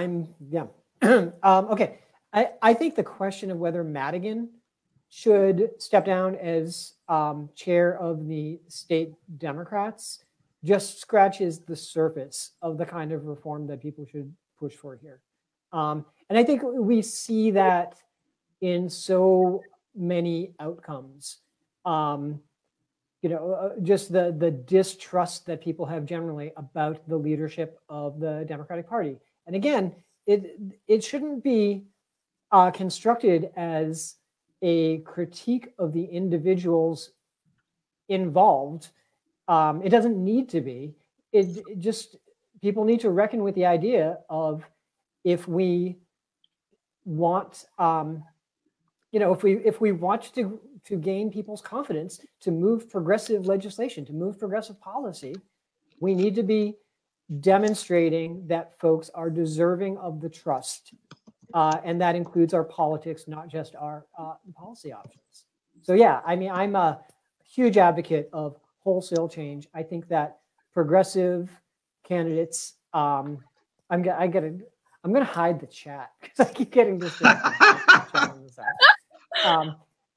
Okay. I think the question of whether Madigan should step down as chair of the state Democrats just scratches the surface of the kind of reform that people should push for here. And I think we see that in so many outcomes. You know, just the distrust that people have generally about the leadership of the Democratic Party. And again, it shouldn't be constructed as a critique of the individuals involved. It doesn't need to be. It just, people need to reckon with the idea of, if we want, you know, if we want to gain people's confidence to move progressive legislation, to move progressive policy, we need to be demonstrating that folks are deserving of the trust. And that includes our politics, not just our policy options. So yeah, I mean, I'm a huge advocate of wholesale change. I think that progressive candidates, I'm gonna hide the chat because I keep getting distracted.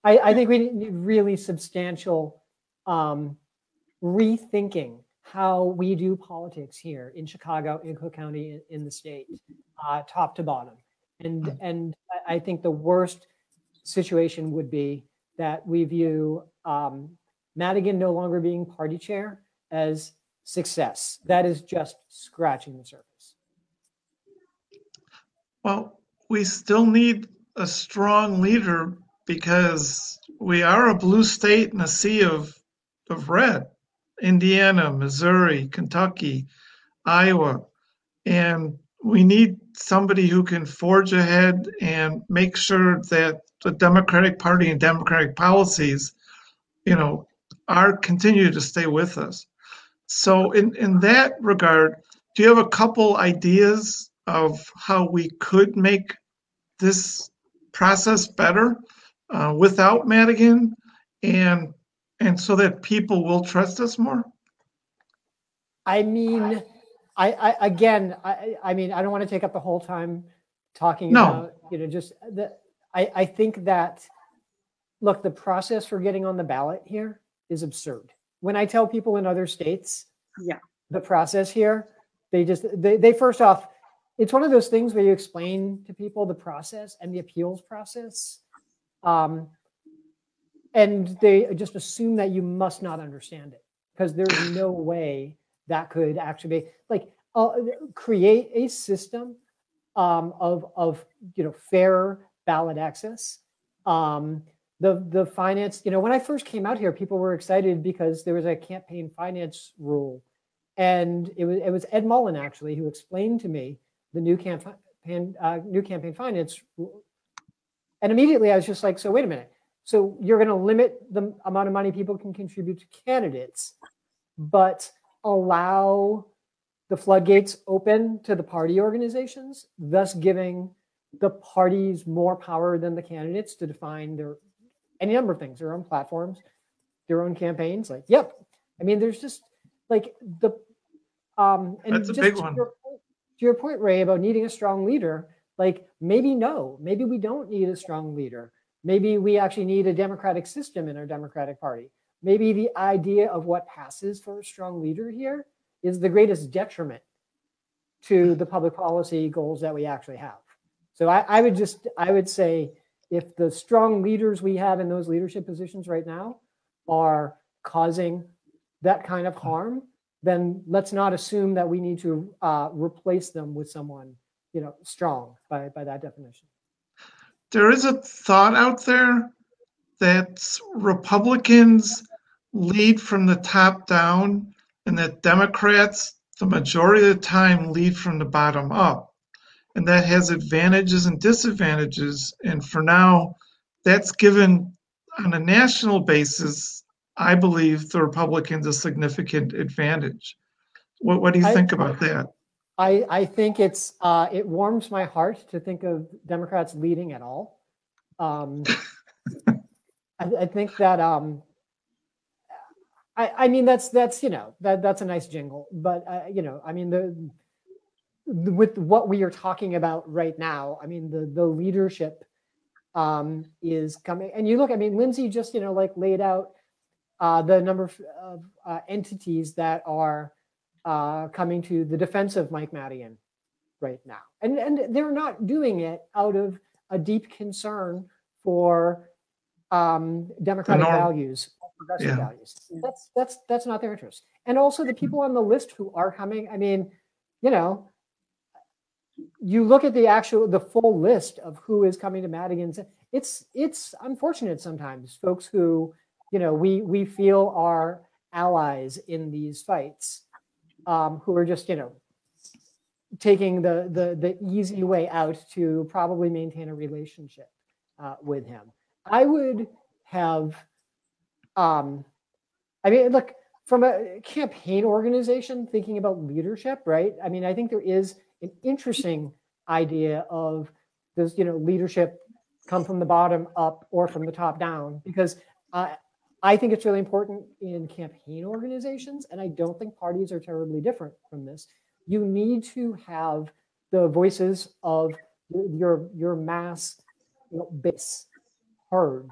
I think we need really substantial rethinking how we do politics here in Chicago, in Cook County, in the state, top to bottom. And I think the worst situation would be that we view Madigan no longer being party chair as success. That is just scratching the surface. Well, we still need a strong leader because we are a blue state in a sea of red. Indiana, Missouri, Kentucky, Iowa. And we need somebody who can forge ahead and make sure that the Democratic Party and Democratic policies, are continue to stay with us. So in that regard, do you have a couple ideas of how we could make this process better without Madigan and so that people will trust us more? I mean, I mean, I don't want to take up the whole time talking about, just I think that, look, the process for getting on the ballot here is absurd. When I tell people in other states, the process here, they first off, it's one of those things where you explain to people the process and the appeals process, and they just assume that you must not understand it because there's no way that could actually be like create a system of fair ballot access. The finance, when I first came out here, people were excited because there was a campaign finance rule, and it was Ed Mullen actually who explained to me the new campaign finance rule, and immediately I was just like, so wait a minute, so you're going to limit the amount of money people can contribute to candidates, but allow the floodgates open to the party organizations, thus giving the parties more power than the candidates to define any number of things, their own platforms, their own campaigns. Like, yep. I mean, there's just like and that's a just big one. To your point, Ray, about needing a strong leader, like maybe we don't need a strong leader. Maybe we actually need a democratic system in our Democratic Party. Maybe the idea of what passes for a strong leader here is the greatest detriment to the public policy goals that we actually have. So I would say if the strong leaders we have in those leadership positions right now are causing that kind of harm, then let's not assume that we need to replace them with someone, strong by that definition. There is a thought out there that Republicans lead from the top down and that Democrats, the majority of the time, lead from the bottom up. And that has advantages and disadvantages. And for now, that's given on a national basis, I believe, the Republicans a significant advantage. What do you think about that? I think it warms my heart to think of Democrats leading at all. I think that I mean that's that's a nice jingle, but I mean with what we are talking about right now, I mean the leadership is coming, and you look. I mean, Lindsay just laid out the number of entities that are coming to the defense of Mike Madigan right now, and they're not doing it out of a deep concern for democratic values, progressive values. That's not their interest. And also the people on the list who are coming. I mean, you look at the full list of who is coming to Madigan's. It's unfortunate sometimes, folks who we feel are allies in these fights, who are just taking the easy way out to probably maintain a relationship with him. I would have, I mean, look, from a campaign organization thinking about leadership, right? I mean, I think there is an interesting idea of does, leadership come from the bottom up or from the top down? Because I think it's really important in campaign organizations, and I don't think parties are terribly different from this. You need to have the voices of your mass base heard.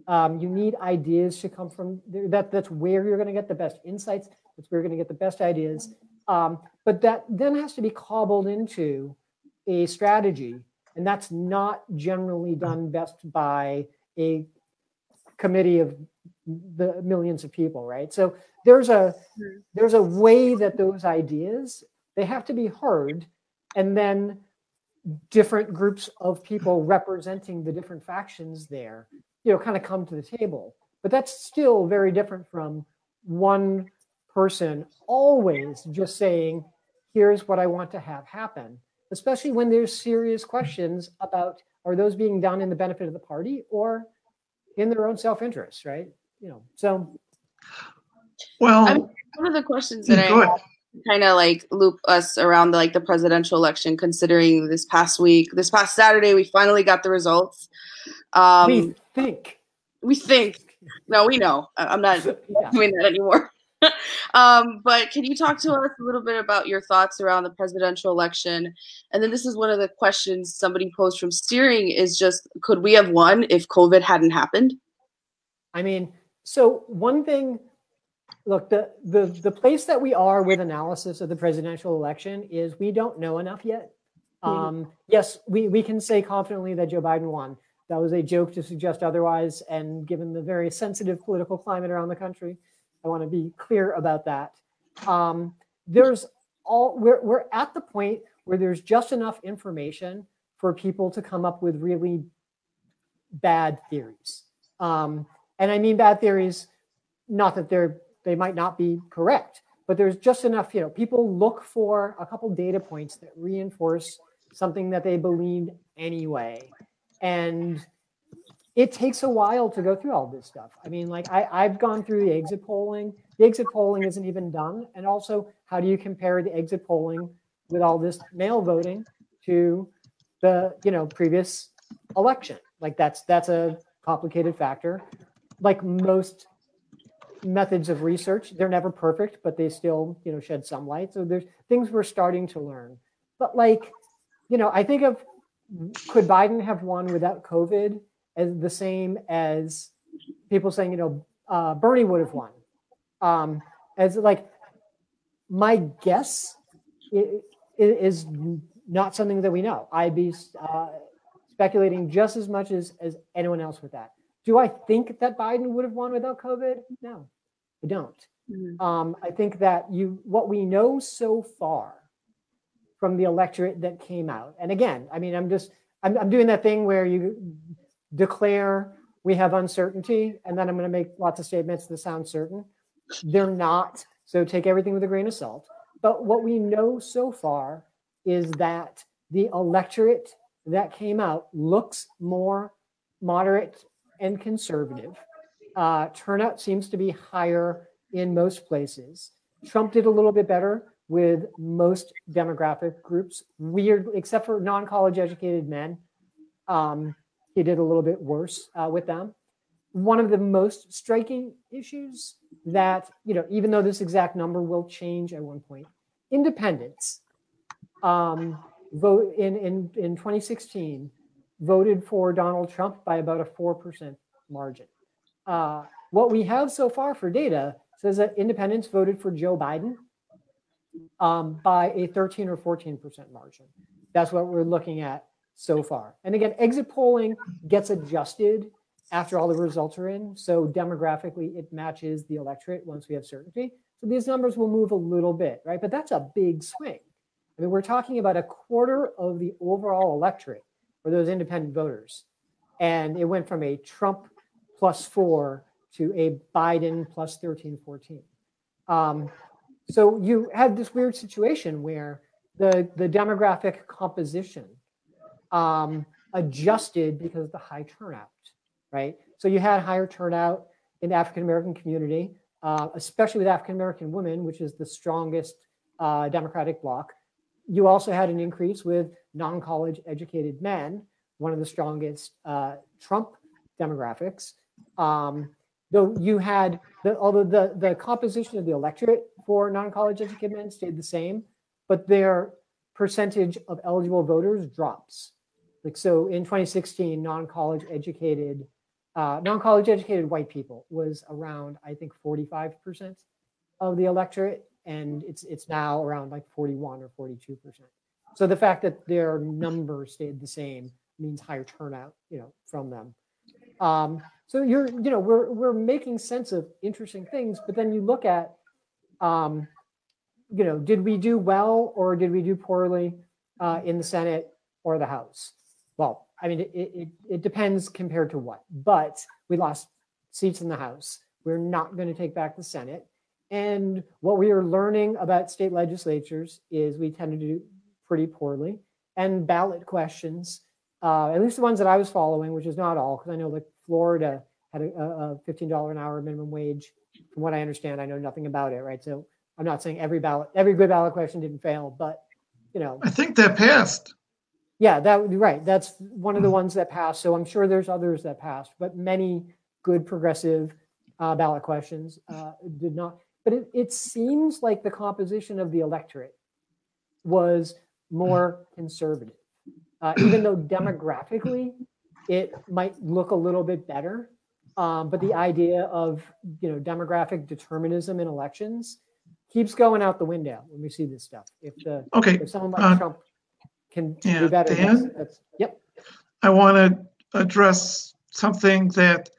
You need ideas to come from that. That's where you're going to get the best insights. That's where you're going to get the best ideas. But that then has to be cobbled into a strategy, and that's not generally done best by a committee of the millions of people, right? So there's a way that those ideas, they have to be heard, and then different groups of people representing the different factions there, kind of come to the table. But that's still very different from one person always just saying, here's what I want to have happen, especially when there's serious questions about, are those being done in the benefit of the party or in their own self-interest, right? So. Well, one of the questions that I have kind of like loop us around the presidential election, considering this past Saturday, we finally got the results. We think. No, we know. I'm not doing that anymore. But can you talk to us a little bit about your thoughts around the presidential election? And then this is one of the questions somebody posed from steering is just, could we have won if COVID hadn't happened? I mean, so one thing, look, the place that we are with analysis of the presidential election is we don't know enough yet. Yes, we can say confidently that Joe Biden won. That was a joke to suggest otherwise. And given the very sensitive political climate around the country, I want to be clear about that. We're at the point where there's just enough information for people to come up with really bad theories. And I mean bad theories, not that they might not be correct, but there's just enough, people look for a couple data points that reinforce something that they believed anyway. And it takes a while to go through all this stuff. I mean, like I've gone through the exit polling. The exit polling isn't even done. And also, how do you compare the exit polling with all this mail voting to the, previous election? Like that's a complicated factor. Like most methods of research, they're never perfect, but they still, shed some light. So there's things we're starting to learn. But I think of, could Biden have won without COVID as the same as people saying, Bernie would have won. As like, my guess is not something that we know. I'd be speculating just as much as anyone else with that. Do I think that Biden would have won without COVID? No, I don't. I think that what we know so far from the electorate that came out, and again, I mean, I'm doing that thing where you declare we have uncertainty, and then I'm going to make lots of statements that sound certain. They're not, so take everything with a grain of salt. But what we know so far is that the electorate that came out looks more moderate and conservative. Turnout seems to be higher in most places. Trump did a little bit better with most demographic groups, weird, except for non-college educated men. He did a little bit worse with them. One of the most striking issues that, even though this exact number will change at one point, independents vote in 2016 voted for Donald Trump by about a 4% margin. What we have so far for data says that independents voted for Joe Biden by a 13 or 14% margin. That's what we're looking at so far. And again, exit polling gets adjusted after all the results are in. So demographically, it matches the electorate once we have certainty. So these numbers will move a little bit, right? But that's a big swing. I mean, we're talking about a quarter of the overall electorate for those independent voters. And it went from a Trump +4 to a Biden +13, 14. So you had this weird situation where the demographic composition adjusted because of the high turnout, right? So you had higher turnout in the African American community, especially with African American women, which is the strongest Democratic bloc. You also had an increase with non-college educated men, one of the strongest Trump demographics. Though you had, although the composition of the electorate for non-college educated men stayed the same, but their percentage of eligible voters drops. Like, so in 2016, non-college educated white people was around, I think, 45% of the electorate, and it's now around like 41 or 42%. So the fact that their number stayed the same means higher turnout, from them. So we're making sense of interesting things, but then you look at, did we do well or did we do poorly in the Senate or the House? Well, I mean, it depends compared to what, but we lost seats in the House. We're not going to take back the Senate. And what we are learning about state legislatures is we tend to do pretty poorly. And ballot questions, at least the ones that I was following, which is not all, because I know like Florida had a $15 an hour minimum wage. From what I understand, I know nothing about it, right? So I'm not saying every good ballot question didn't fail, but I think that passed. Yeah, that would be right. That's one of the ones that passed. So I'm sure there's others that passed, but many good progressive ballot questions did not. But it seems like the composition of the electorate was more conservative, even though demographically it might look a little bit better. But the idea of demographic determinism in elections keeps going out the window when we see this stuff. If someone like Trump can do better, Dan, yep. I want to address something that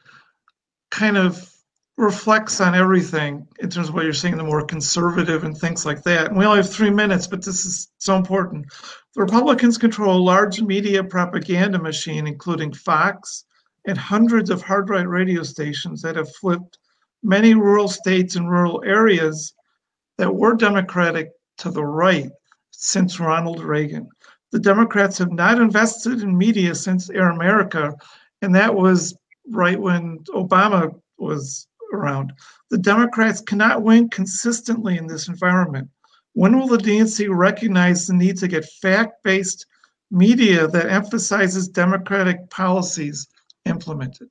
kind of reflects on everything in terms of what you're saying, the more conservative and things like that. And we only have 3 minutes, but this is so important. The Republicans control a large media propaganda machine, including Fox and hundreds of hard right radio stations that have flipped many rural states and rural areas that were Democratic to the right since Ronald Reagan. The Democrats have not invested in media since Air America, and that was right when Obama was around. The Democrats cannot win consistently in this environment. When will the DNC recognize the need to get fact-based media that emphasizes democratic policies implemented?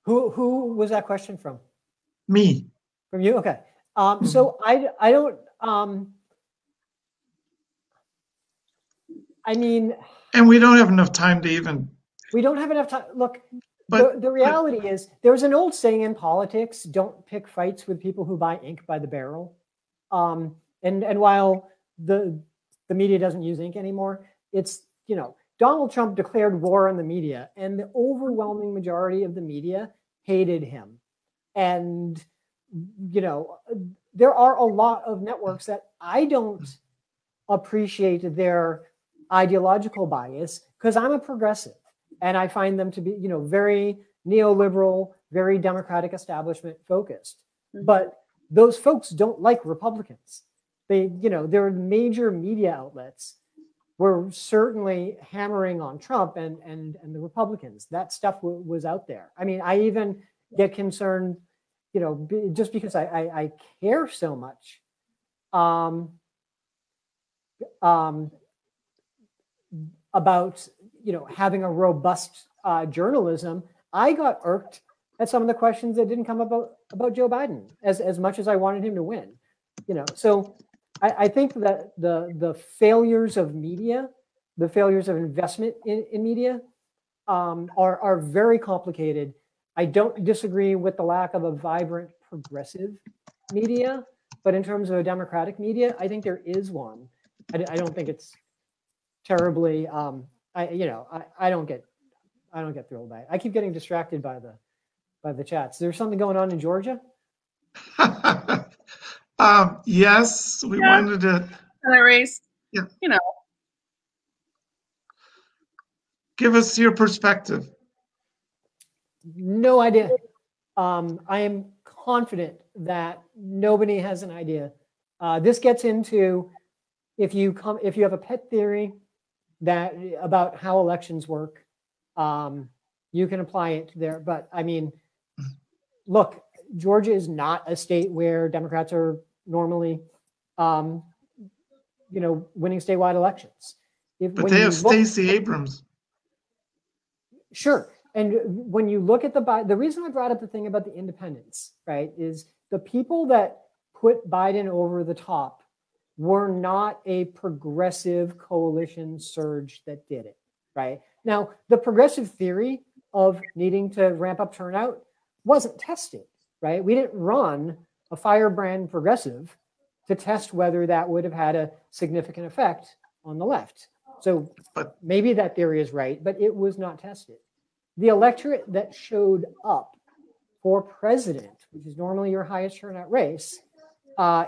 Who was that question from? Me. From you? Okay. So I don't. I mean, and we don't have enough time to even. We don't have enough time. Look, the reality is there's an old saying in politics: don't pick fights with people who buy ink by the barrel. And while the media doesn't use ink anymore, it's Donald Trump declared war on the media, and the overwhelming majority of the media hated him. And there are a lot of networks that I don't appreciate their ideological bias because I'm a progressive and I find them to be, very neoliberal, very democratic establishment focused. But those folks don't like Republicans. Their major media outlets were certainly hammering on Trump and the Republicans. That stuff was out there. I mean, I even get concerned, just because I care so much about having a robust journalism. I got irked at some of the questions that didn't come about Joe Biden as much as I wanted him to win. So I think that the failures of media, the failures of investment in media are very complicated. I don't disagree with the lack of a vibrant progressive media, but in terms of a democratic media, I think there is one. I don't think it's terribly. I don't get thrilled by it. I keep getting distracted by the chats. There's something going on in Georgia. Yes, we wanted to. Race. Yeah. Give us your perspective. No idea. I am confident that nobody has an idea. This gets into if you have a pet theory about how elections work, you can apply it there. But I mean, look, Georgia is not a state where Democrats are normally, winning statewide elections. But they have Stacey Abrams. Sure. And when you look at the reason I brought up the thing about the independents, right, is the people that put Biden over the top were not a progressive coalition surge that did it, right? Now, the progressive theory of needing to ramp up turnout wasn't tested, right? We didn't run a firebrand progressive to test whether that would have had a significant effect on the left. So maybe that theory is right, but it was not tested. The electorate that showed up for president, which is normally your highest turnout race,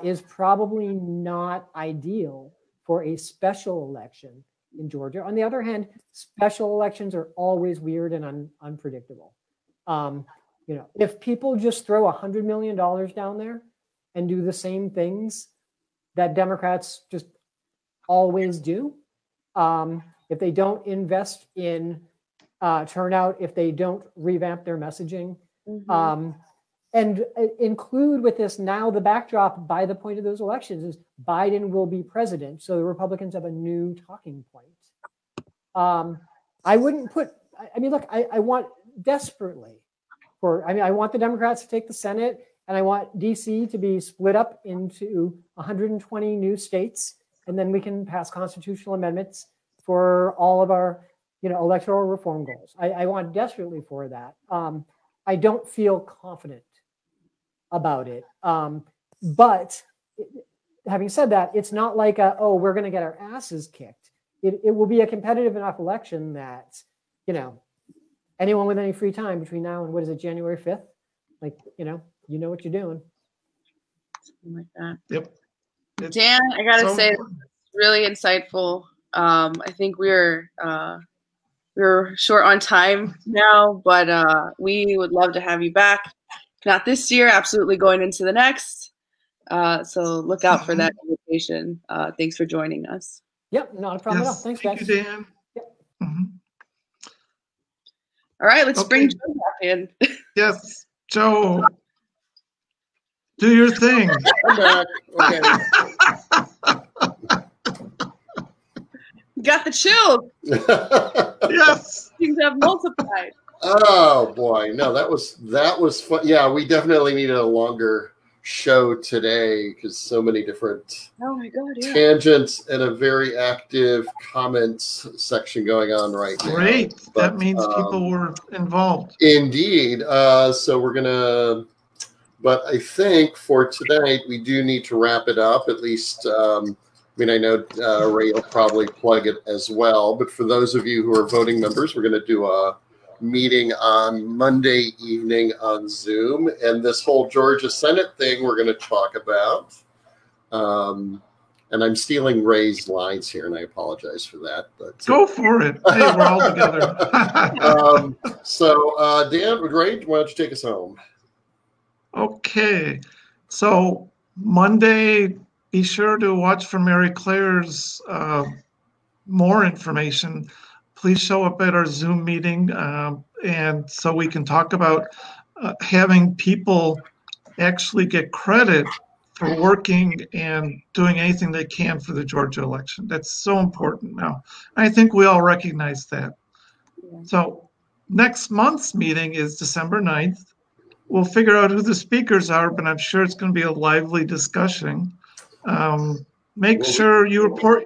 is probably not ideal for a special election in Georgia. On the other hand, special elections are always weird and unpredictable. If people just throw $100 million down there and do the same things that Democrats just always do, if they don't invest in turnout, if they don't revamp their messaging, and include with this now the backdrop by the point of those elections is Biden will be president. So the Republicans have a new talking point. I wouldn't put, look, I want desperately I want the Democrats to take the Senate, and I want DC to be split up into 120 new states, and then we can pass constitutional amendments for all of our electoral reform goals. I want desperately for that. I don't feel confident about it. But having said that, it's not like we're going to get our asses kicked. It will be a competitive enough election that, anyone with any free time between now and January 5th, you know what you're doing. Something like that. Yep. Dan, I gotta say, it's really insightful. I think we're short on time now, but we would love to have you back. Not this year, absolutely going into the next. So look out for that invitation. Thanks for joining us. Yep, not a problem at all. Thanks, guys. Thank you, Dan. Yep. All right, let's bring Joe back in. Yes, Joe, do your thing. I'm back. Okay. Got the chills. Yes. Things have multiplied. Oh boy, no, that was fun. Yeah, we definitely needed a longer show today because so many different tangents and a very active comments section going on right now. Great. That means people were involved. Indeed. So we're gonna, but I think for tonight we do need to wrap it up. At least, I know Ray will probably plug it as well. But for those of you who are voting members, we're going to do a meeting on Monday evening on Zoom, and this whole Georgia Senate thing we're going to talk about. And I'm stealing Ray's lines here, and I apologize for that. But go for it. Hey, we're all together. Dan, Ray, why don't you take us home? Okay. So Monday, be sure to watch for Mary Claire's more information. Please show up at our Zoom meeting, and so we can talk about having people actually get credit for working and doing anything they can for the Georgia election. That's so important now. I think we all recognize that. Yeah. So next month's meeting is December 9th. We'll figure out who the speakers are, but I'm sure it's going to be a lively discussion. Make sure you report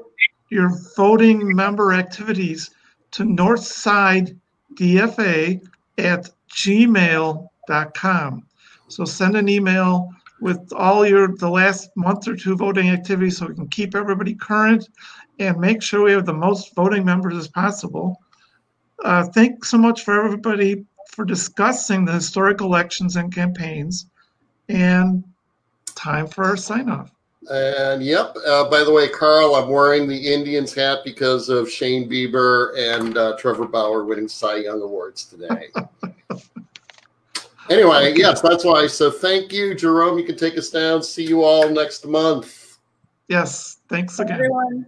your voting member activities to northsidedfa@gmail.com. So send an email with all the last month or two voting activities so we can keep everybody current and make sure we have the most voting members as possible. Thanks so much for everybody for discussing the historic elections and campaigns, and time for our sign-off. And yep, by the way, Carl, I'm wearing the Indians hat because of Shane Bieber and Trevor Bauer winning Cy Young Awards today. Anyway, yes, that's why. So thank you, Jerome. You can take us down. See you all next month. Yes, thanks again. Everyone.